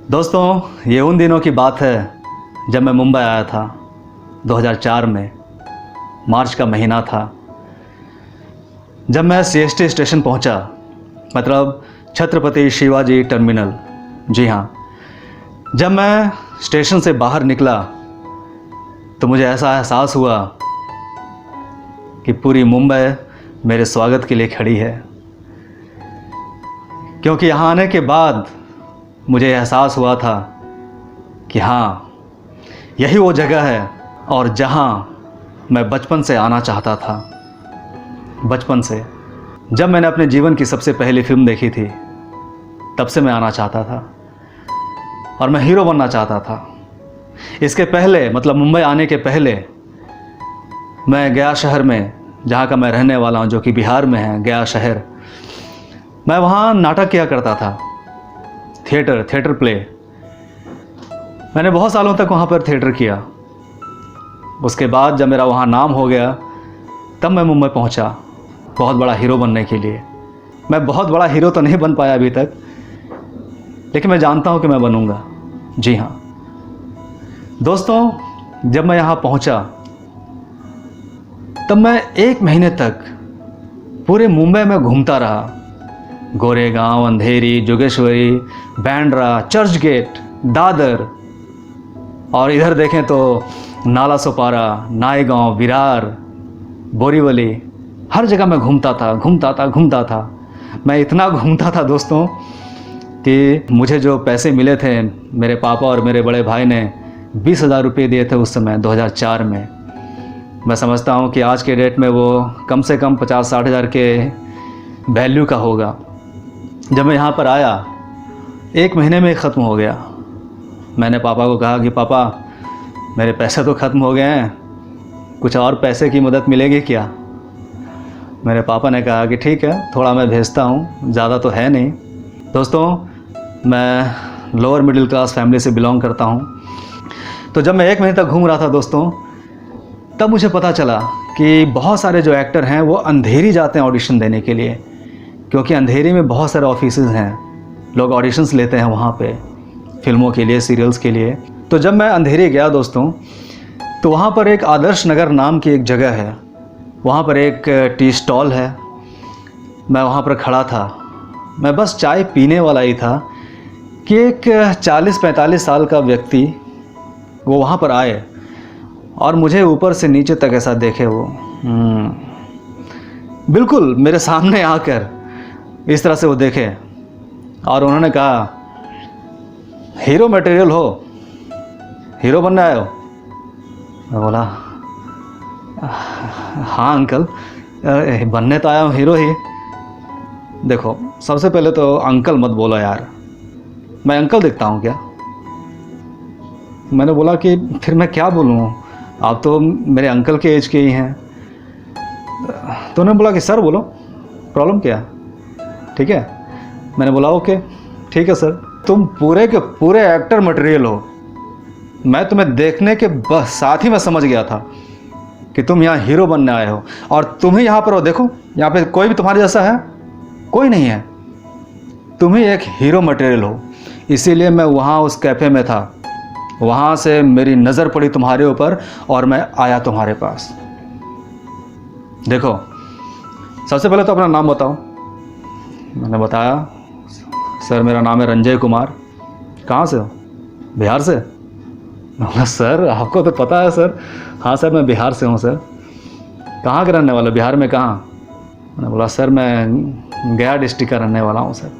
दोस्तों, ये उन दिनों की बात है जब मैं मुंबई आया था 2004 में। मार्च का महीना था। जब मैं सीएसटी स्टेशन पहुंचा, मतलब छत्रपति शिवाजी टर्मिनल। जी हाँ, जब मैं स्टेशन से बाहर निकला तो मुझे ऐसा एहसास हुआ कि पूरी मुंबई मेरे स्वागत के लिए खड़ी है। क्योंकि यहाँ आने के बाद मुझे एहसास हुआ था कि हाँ, यही वो जगह है और जहाँ मैं बचपन से आना चाहता था। बचपन से, जब मैंने अपने जीवन की सबसे पहली फिल्म देखी थी, तब से मैं आना चाहता था और मैं हीरो बनना चाहता था। इसके पहले, मतलब मुंबई आने के पहले, मैं गया शहर में, जहाँ का मैं रहने वाला हूँ, जो कि बिहार में है, गया शहर, मैं वहाँ नाटक किया करता था। Theatre play. मैंने बहुत सालों तक वहाँ पर थिएटर किया। उसके बाद जब मेरा वहाँ नाम हो गया, तब मैं मुंबई पहुँचा बहुत बड़ा हीरो बनने के लिए। मैं बहुत बड़ा हीरो तो नहीं बन पाया अभी तक, लेकिन मैं जानता हूँ कि मैं बनूँगा। जी हाँ दोस्तों, जब मैं यहाँ पहुँचा तब मैं 1 महीने तक पूरे मुंबई में घूमता रहा। गोरेगांव, अंधेरी, जोगेश्वरी, बैंड्रा, चर्च गेट, दादर, और इधर देखें तो नाला सोपारा, नायगांव, विरार, बोरीवली, हर जगह मैं घूमता था। मैं इतना घूमता था दोस्तों कि मुझे जो पैसे मिले थे, मेरे पापा और मेरे बड़े भाई ने 20,000 रुपये दिए थे उस समय 2004 में। मैं समझता हूँ कि आज के डेट में वो कम से कम 50-60 हज़ार के वैल्यू का होगा। जब मैं यहाँ पर आया, 1 महीने में ख़त्म हो गया। मैंने पापा को कहा कि पापा, मेरे पैसे तो ख़त्म हो गए हैं, कुछ और पैसे की मदद मिलेगी क्या? मेरे पापा ने कहा कि ठीक है, थोड़ा मैं भेजता हूँ, ज़्यादा तो है नहीं। दोस्तों, मैं लोअर मिडिल क्लास फैमिली से बिलोंग करता हूँ। तो जब मैं 1 महीने तक घूम रहा था दोस्तों, तब मुझे पता चला कि बहुत सारे जो एक्टर हैं वो अंधेरी जाते हैं ऑडिशन देने के लिए, क्योंकि अंधेरी में बहुत सारे ऑफिसेज़ हैं। लोग ऑडिशंस लेते हैं वहाँ पे, फिल्मों के लिए, सीरियल्स के लिए। तो जब मैं अंधेरी गया दोस्तों, तो वहाँ पर एक आदर्श नगर नाम की एक जगह है। वहाँ पर एक टी स्टॉल है। मैं वहाँ पर खड़ा था। मैं बस चाय पीने वाला ही था कि एक 40-45 साल का व्यक्ति वो वहाँ पर आए और मुझे ऊपर से नीचे तक ऐसा देखे। वो बिल्कुल मेरे सामने आकर इस तरह से वो देखे और उन्होंने कहा, हीरो मटेरियल हो, हीरो बनने आए हो? मैं बोला, हाँ अंकल, बनने तो आया हूँ हीरो ही। देखो, सबसे पहले तो अंकल मत बोलो यार, मैं अंकल दिखता हूँ क्या? मैंने बोला कि फिर मैं क्या बोलूँ, आप तो मेरे अंकल के एज के ही हैं। तो उन्होंने बोला कि सर बोलो, प्रॉब्लम क्या है? ठीक है। मैंने बोला ओके ठीक है सर, तुम पूरे के पूरे एक्टर मटेरियल हो। मैं तुम्हें देखने के बस साथ ही मैं समझ गया था कि तुम यहाँ हीरो बनने आए हो, और तुम ही यहाँ पर हो। देखो, यहाँ पे कोई भी तुम्हारे जैसा है? कोई नहीं है। तुम ही एक हीरो मटेरियल हो। इसीलिए मैं वहाँ उस कैफ़े में था, वहाँ से मेरी नज़र पड़ी तुम्हारे ऊपर और मैं आया तुम्हारे पास। देखो, सबसे पहले तो अपना नाम बताओ। मैंने बताया, सर मेरा नाम है रंजय कुमार। कहाँ से हो? बिहार से। मैं बोला, सर आपको तो पता है सर। हाँ सर, मैं बिहार से हूँ सर। कहाँ के रहने वाला? बिहार में कहाँ? मैंने बोला, सर मैं गया डिस्ट्रिक्ट का रहने वाला हूँ सर।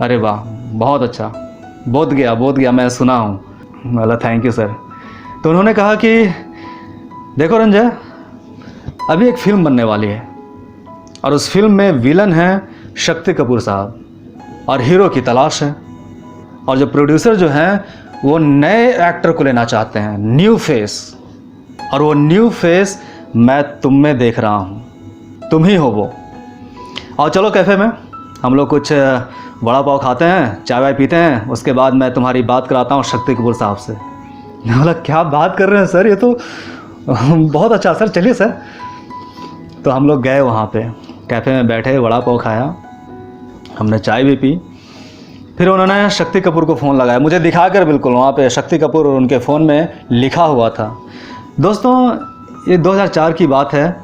अरे वाह, बहुत अच्छा, बोध गया, मैं सुना हूँ। मैं बोला, थैंक यू सर। तो उन्होंने कहा कि देखो रंजय, अभी एक फ़िल्म बनने वाली है और उस फिल्म में विलन है शक्ति कपूर साहब और हीरो की तलाश है। और जो प्रोड्यूसर जो हैं वो नए एक्टर को लेना चाहते हैं, न्यू फेस, और वो न्यू फेस मैं तुम में देख रहा हूँ, तुम ही हो वो। और चलो कैफ़े में हम लोग कुछ वड़ा पाव खाते हैं, चाय वाय पीते हैं, उसके बाद मैं तुम्हारी बात कराता हूँ शक्ति कपूर साहब से। मैं बोला, क्या बात कर रहे हैं सर, ये तो बहुत अच्छा सर, चलिए सर। तो हम लोग गए वहाँ पे, कैफ़े में बैठे, वड़ा पाव खाया, हमने चाय भी पी। फिर उन्होंने शक्ति कपूर को फ़ोन लगाया, मुझे दिखाकर बिल्कुल वहाँ पे शक्ति कपूर और उनके फ़ोन में लिखा हुआ था। दोस्तों ये 2004 की बात है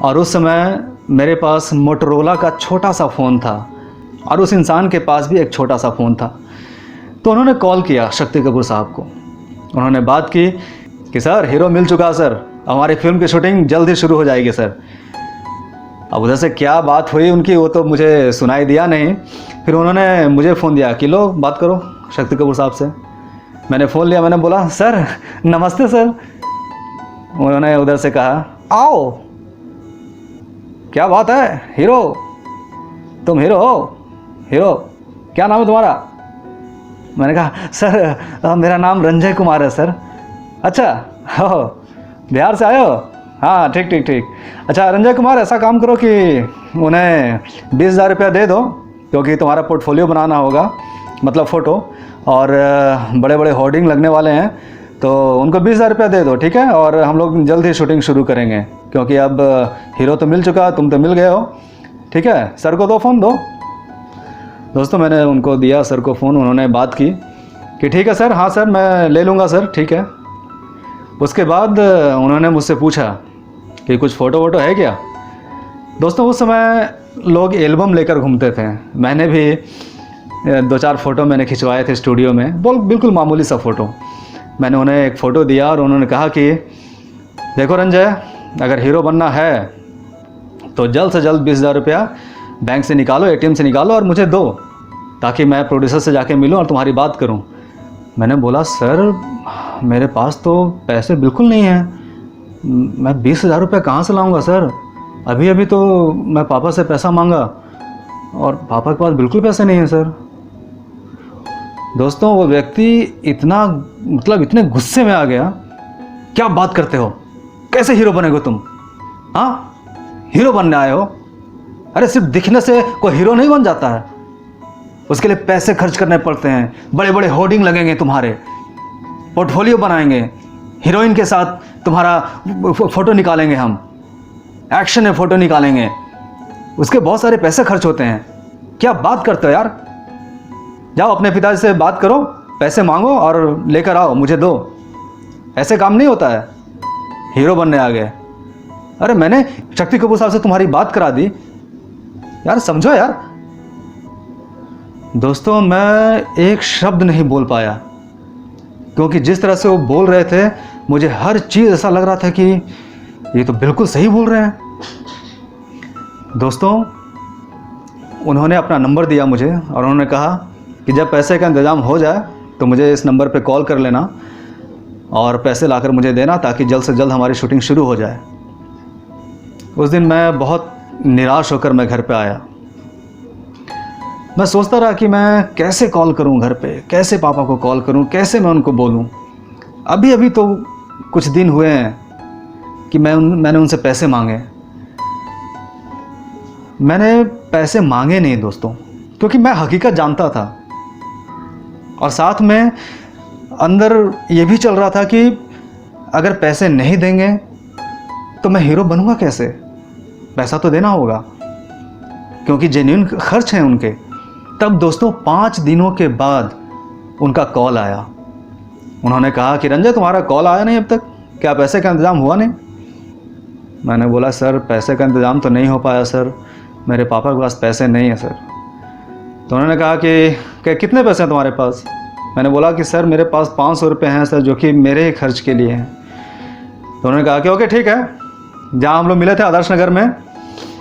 और उस समय मेरे पास मोटोरोला का छोटा सा फ़ोन था और उस इंसान के पास भी एक छोटा सा फ़ोन था। तो उन्होंने कॉल किया शक्ति कपूर साहब को, उन्होंने बात की कि सर हीरो मिल चुका सर, हमारी फिल्म की शूटिंग जल्द ही शुरू हो जाएगी सर। अब उधर से क्या बात हुई उनकी वो तो मुझे सुनाई दिया नहीं। फिर उन्होंने मुझे फ़ोन दिया कि लो बात करो शक्ति कपूर साहब से। मैंने फ़ोन लिया, मैंने बोला सर नमस्ते सर। उन्होंने उधर से कहा आओ, क्या बात है हीरो, तुम हीरो हो? हीरो क्या नाम है तुम्हारा? मैंने कहा सर मेरा नाम रंजय कुमार है सर। अच्छा हो, बिहार से आए हो? हाँ ठीक ठीक ठीक। अच्छा रंजय कुमार, ऐसा काम करो कि उन्हें 20,000 रुपया दे दो, क्योंकि तुम्हारा पोर्टफोलियो बनाना होगा, मतलब फ़ोटो, और बड़े बड़े होर्डिंग लगने वाले हैं, तो उनको 20,000 रुपया दे दो, ठीक है? और हम लोग जल्द ही शूटिंग शुरू करेंगे, क्योंकि अब हीरो तो मिल चुका, तुम तो मिल गए हो, ठीक है? सर को दो फ़ोन दो। दोस्तों मैंने उनको दिया सर को फ़ोन, उन्होंने बात की कि ठीक है सर, हाँ सर मैं ले लूँगा सर, ठीक है। उसके बाद उन्होंने मुझसे पूछा कि कुछ फ़ोटो वोटो है क्या। दोस्तों उस समय लोग एल्बम लेकर घूमते थे, मैंने भी 2-4 फ़ोटो मैंने खिंचवाए थे स्टूडियो में, बिल्कुल मामूली सा फ़ोटो। मैंने उन्हें एक फ़ोटो दिया और उन्होंने कहा कि देखो रंजय, अगर हीरो बनना है तो जल्द से जल्द 20,000 रुपया बैंक से निकालो, ATM से निकालो और मुझे दो, ताकि मैं प्रोड्यूसर से जाके मिलूं और तुम्हारी बात करूं। मैंने बोला सर मेरे पास तो पैसे बिल्कुल नहीं हैं, मैं 20,000 रुपया कहाँ से लाऊंगा सर? अभी अभी तो मैं पापा से पैसा मांगा और पापा के पास बिल्कुल पैसे नहीं हैं सर। दोस्तों वो व्यक्ति इतना इतने गुस्से में आ गया, क्या बात करते हो, कैसे हीरो बनेगो तुम? हाँ हीरो बनने आए हो? अरे सिर्फ दिखने से कोई हीरो नहीं बन जाता है, उसके लिए पैसे खर्च करने पड़ते हैं, बड़े बड़े होर्डिंग लगेंगे, तुम्हारे पोर्टफोलियो बनाएंगे, हीरोइन के साथ तुम्हारा फ़ोटो निकालेंगे, हम एक्शन में फ़ोटो निकालेंगे, उसके बहुत सारे पैसे खर्च होते हैं। क्या बात करते हो यार? जाओ अपने पिताजी से बात करो, पैसे मांगो और लेकर आओ, मुझे दो। ऐसे काम नहीं होता है, हीरो बनने आ गए। अरे मैंने शक्ति कपूर साहब से तुम्हारी बात करा दी यार, समझो यार। दोस्तों मैं एक शब्द नहीं बोल पाया, क्योंकि जिस तरह से वो बोल रहे थे मुझे हर चीज़ ऐसा लग रहा था कि ये तो बिल्कुल सही बोल रहे हैं। दोस्तों उन्होंने अपना नंबर दिया मुझे और उन्होंने कहा कि जब पैसे का इंतज़ाम हो जाए तो मुझे इस नंबर पे कॉल कर लेना और पैसे लाकर मुझे देना, ताकि जल्द से जल्द हमारी शूटिंग शुरू हो जाए। उस दिन मैं बहुत निराश होकर मैं घर पे आया। मैं सोचता रहा कि मैं कैसे कॉल करूं घर पे, कैसे पापा को कॉल करूं, कैसे मैं उनको बोलूं। अभी अभी तो कुछ दिन हुए हैं कि मैंने उनसे पैसे मांगे। मैंने पैसे मांगे नहीं दोस्तों, क्योंकि मैं हकीकत जानता था और साथ में अंदर ये भी चल रहा था कि अगर पैसे नहीं देंगे तो मैं हीरो बनूंगा कैसे? पैसा तो देना होगा, क्योंकि जेन्युइन खर्च हैं उनके। तब दोस्तों 5 दिनों के बाद उनका कॉल आया। उन्होंने कहा कि रंजय तुम्हारा कॉल आया नहीं अब तक, क्या पैसे का इंतज़ाम हुआ नहीं? मैंने बोला सर पैसे का इंतज़ाम तो नहीं हो पाया सर, मेरे पापा के पास पैसे नहीं है सर। तो उन्होंने कहा कि कितने पैसे हैं तुम्हारे पास? मैंने बोला कि सर मेरे पास 500 रुपये हैं सर, जो कि मेरे ही खर्च के लिए हैं। तो उन्होंने कहा कि ओके ठीक है, जहाँ हम लोग मिले थे आदर्श नगर में,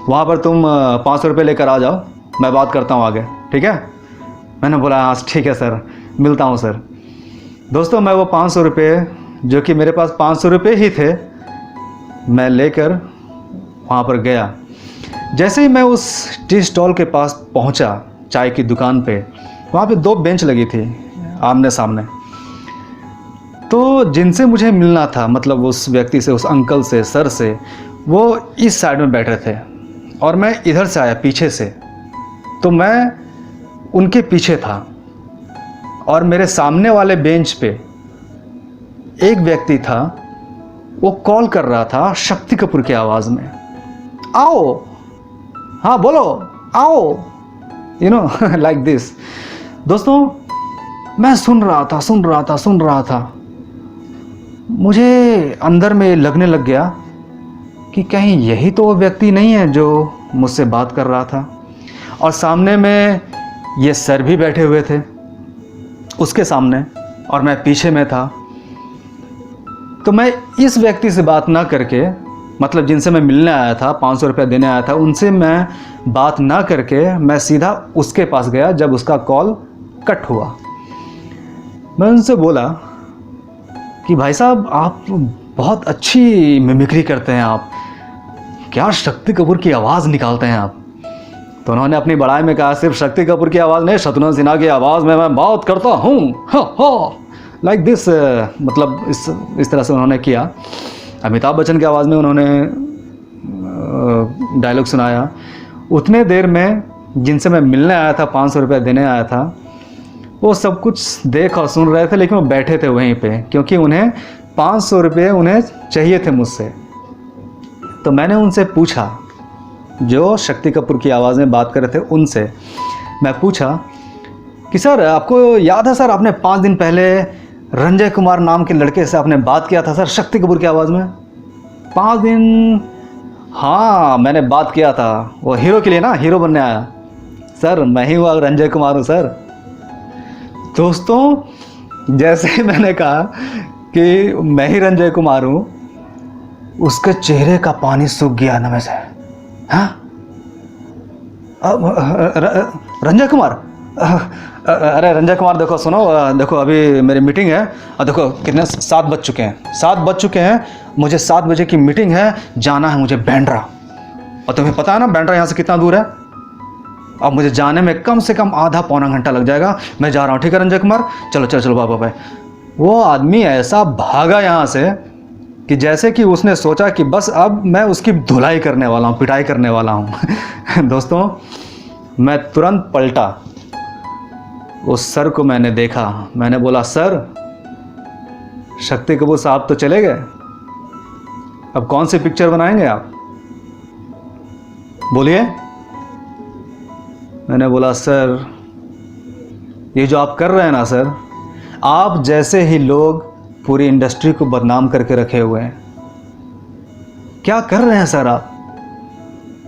वहाँ पर तुम 500 रुपये लेकर आ जाओ, मैं बात करता हूँ आगे, ठीक है? मैंने बोला हाँ ठीक है सर, मिलता हूँ सर। दोस्तों मैं वो 500 रुपये, जो कि मेरे पास 500 रुपये ही थे, मैं लेकर वहाँ पर गया। जैसे ही मैं उस टी स्टॉल के पास पहुँचा, चाय की दुकान पे, वहाँ पे 2 बेंच लगी थी आमने सामने। तो जिनसे मुझे मिलना था, मतलब उस व्यक्ति से, उस अंकल से, सर से, वो इस साइड में बैठे थे और मैं इधर से आया पीछे से। तो मैं उनके पीछे था और मेरे सामने वाले बेंच पे एक व्यक्ति था, वो कॉल कर रहा था शक्ति कपूर की आवाज़ में, आओ, हाँ बोलो, आओ, यू नो लाइक दिस। दोस्तों मैं सुन रहा था, मुझे अंदर में लगने लग गया कि कहीं यही तो वो व्यक्ति नहीं है जो मुझसे बात कर रहा था। और सामने में ये सर भी बैठे हुए थे उसके सामने, और मैं पीछे में था। तो मैं इस व्यक्ति से बात ना करके, मतलब जिनसे मैं मिलने आया था, 500 रुपया देने आया था, उनसे मैं बात ना करके मैं सीधा उसके पास गया जब उसका कॉल कट हुआ। मैं उनसे बोला कि भाई साहब आप बहुत अच्छी मिमिक्री करते हैं, आप क्या शक्ति कपूर की आवाज़ निकालते हैं आप। तो उन्होंने अपनी बड़ाई में कहा सिर्फ शक्ति कपूर की आवाज़ नहीं, शत्रुघ्न सिन्हा की आवाज़ में मैं बात करता हूँ, लाइक दिस, मतलब इस तरह से उन्होंने किया। अमिताभ बच्चन की आवाज़ में उन्होंने डायलॉग सुनाया। उतने देर में जिनसे मैं मिलने आया था, 500 रुपये देने आया था, वो सब कुछ देख और सुन रहे थे, लेकिन वो बैठे थे वहीं पे, क्योंकि उन्हें 500 रुपये उन्हें चाहिए थे मुझसे। तो मैंने उनसे पूछा, जो शक्ति कपूर की आवाज़ में बात कर रहे थे उनसे मैं पूछा कि सर आपको याद है सर, आपने 5 दिन पहले रंजय कुमार नाम के लड़के से आपने बात किया था सर शक्ति कपूर की आवाज़ में? 5 दिन? हाँ मैंने बात किया था, वो हीरो के लिए ना, हीरो बनने आया। सर मैं ही हुआ रंजय कुमार हूँ सर। दोस्तों जैसे ही मैंने कहा कि मैं ही रंजय कुमार हूँ, उसके चेहरे का पानी सूख गया ना में से। हाँ रंजय कुमार, अरे रंजय कुमार देखो सुनो, देखो अभी मेरी मीटिंग है, और देखो कितने 7 बज चुके हैं, मुझे 7 बजे की मीटिंग है, जाना है मुझे बैंड्रा। और तुम्हें पता है ना बैंड्रा यहाँ से कितना दूर है? अब मुझे जाने में कम से कम आधा पौना घंटा लग जाएगा। मैं जा रहा हूँ, ठीक है रंजय कुमार, चलो चलो चलो बाबा भाई। वो आदमी ऐसा भागा यहाँ से कि जैसे कि उसने सोचा कि बस अब मैं उसकी धुलाई करने वाला हूँ, पिटाई करने वाला हूँ। दोस्तों मैं तुरंत पलटा, उस सर को मैंने देखा, मैंने बोला सर शक्ति कपूर साहब तो चले गए, अब कौन सी पिक्चर बनाएंगे आप, बोलिए। मैंने बोला सर ये जो आप कर रहे हैं ना सर, आप जैसे ही लोग पूरी इंडस्ट्री को बदनाम करके रखे हुए हैं, क्या कर रहे हैं सर आप।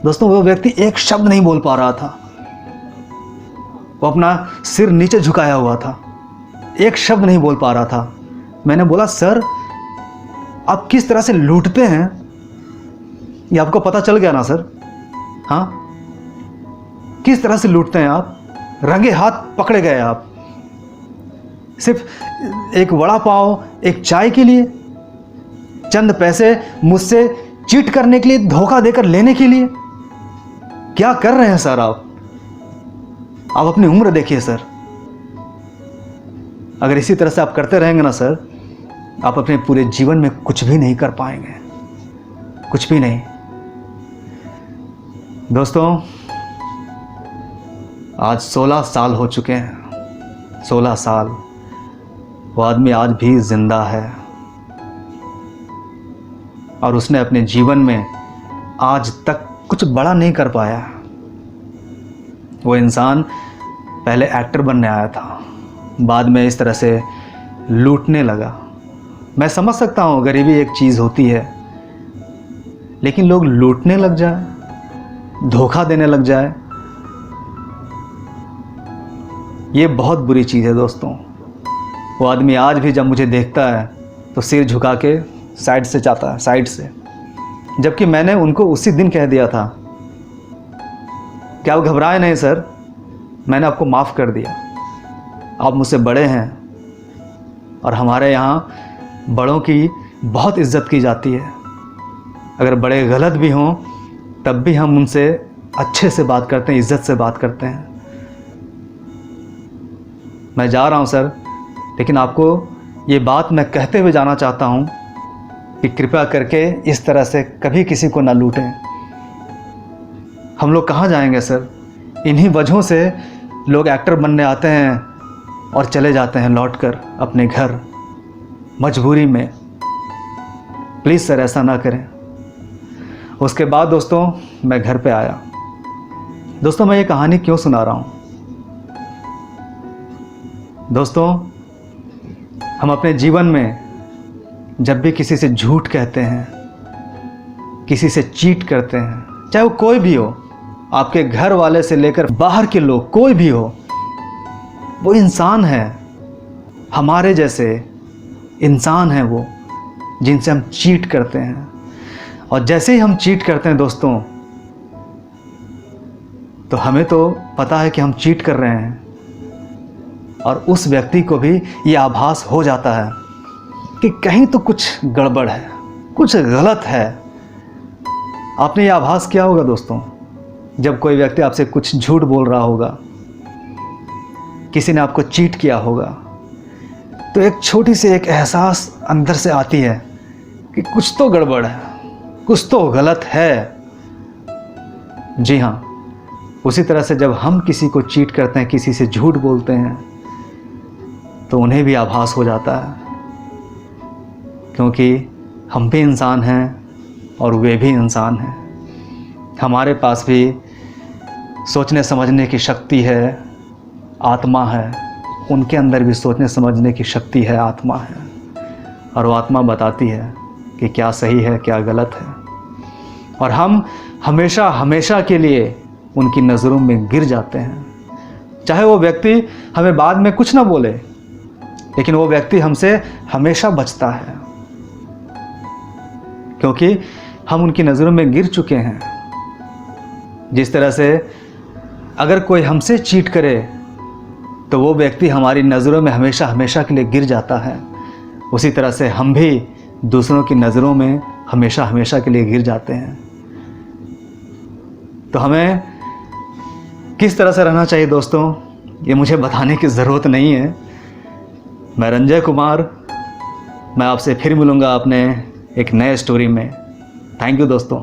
दोस्तों वो व्यक्ति एक शब्द नहीं बोल पा रहा था, वो अपना सिर नीचे झुकाया हुआ था, एक शब्द नहीं बोल पा रहा था। मैंने बोला सर आप किस तरह से लूटते हैं ये आपको पता चल गया ना सर? हाँ किस तरह से लूटते हैं आप, रंगे हाथ पकड़े गए आप, सिर्फ एक वड़ा पाव एक चाय के लिए, चंद पैसे मुझसे चीट करने के लिए, धोखा देकर लेने के लिए। क्या कर रहे हैं सर आप अपनी उम्र देखिए सर। अगर इसी तरह से आप करते रहेंगे ना सर, आप अपने पूरे जीवन में कुछ भी नहीं कर पाएंगे, कुछ भी नहीं। दोस्तों आज 16 साल हो चुके हैं, 16 साल। वो आदमी आज भी जिंदा है और उसने अपने जीवन में आज तक कुछ बड़ा नहीं कर पाया। वो इंसान पहले एक्टर बनने आया था, बाद में इस तरह से लूटने लगा। मैं समझ सकता हूँ गरीबी एक चीज़ होती है, लेकिन लोग लूटने लग जाए, धोखा देने लग जाए, ये बहुत बुरी चीज़ है दोस्तों। वो आदमी आज भी जब मुझे देखता है तो सिर झुका के साइड से जाता है, साइड से, जबकि मैंने उनको उसी दिन कह दिया था कि आप घबराए नहीं सर, मैंने आपको माफ़ कर दिया, आप मुझसे बड़े हैं और हमारे यहाँ बड़ों की बहुत इज्जत की जाती है। अगर बड़े गलत भी हों तब भी हम उनसे अच्छे से बात करते हैं, इज्जत से बात करते हैं। मैं जा रहा हूँ सर, लेकिन आपको ये बात मैं कहते हुए जाना चाहता हूँ कि कृपया करके इस तरह से कभी किसी को ना लूटें। हम लोग कहाँ जाएंगे सर? इन्हीं वजहों से लोग एक्टर बनने आते हैं और चले जाते हैं लौट कर अपने घर मजबूरी में। प्लीज़ सर ऐसा ना करें। उसके बाद दोस्तों मैं घर पे आया। दोस्तों मैं ये कहानी क्यों सुना रहा हूँ? दोस्तों, हम अपने जीवन में जब भी किसी से झूठ कहते हैं, किसी से चीट करते हैं, चाहे वो कोई भी हो, आपके घर वाले से लेकर बाहर के लोग, कोई भी हो, वो इंसान है, हमारे जैसे इंसान हैं वो, जिनसे हम चीट करते हैं। और जैसे ही हम चीट करते हैं दोस्तों, तो हमें तो पता है कि हम चीट कर रहे हैं, और उस व्यक्ति को भी ये आभास हो जाता है कि कहीं तो कुछ गड़बड़ है, कुछ गलत है। आपने ये आभास किया होगा दोस्तों, जब कोई व्यक्ति आपसे कुछ झूठ बोल रहा होगा, किसी ने आपको चीट किया होगा, तो एक छोटी सी एक एहसास अंदर से आती है कि कुछ तो गड़बड़ है, कुछ तो गलत है। जी हाँ, उसी तरह से जब हम किसी को चीट करते हैं, किसी से झूठ बोलते हैं, तो उन्हें भी आभास हो जाता है, क्योंकि हम भी इंसान हैं और वे भी इंसान हैं। हमारे पास भी सोचने समझने की शक्ति है, आत्मा है, उनके अंदर भी सोचने समझने की शक्ति है, आत्मा है, और वो आत्मा बताती है कि क्या सही है, क्या गलत है। और हम हमेशा हमेशा के लिए उनकी नज़रों में गिर जाते हैं। चाहे वो व्यक्ति हमें बाद में कुछ ना बोले, लेकिन वो व्यक्ति हमसे हमेशा बचता है, क्योंकि हम उनकी नज़रों में गिर चुके हैं। जिस तरह से अगर कोई हमसे चीट करे, तो वो व्यक्ति हमारी नज़रों में हमेशा हमेशा के लिए गिर जाता है, उसी तरह से हम भी दूसरों की नज़रों में हमेशा हमेशा के लिए गिर जाते हैं। तो हमें किस तरह से रहना चाहिए दोस्तों, ये मुझे बताने की ज़रूरत नहीं है। मैं रंजय कुमार, मैं आपसे फिर मिलूँगा अपने एक नए स्टोरी में। थैंक यू दोस्तों।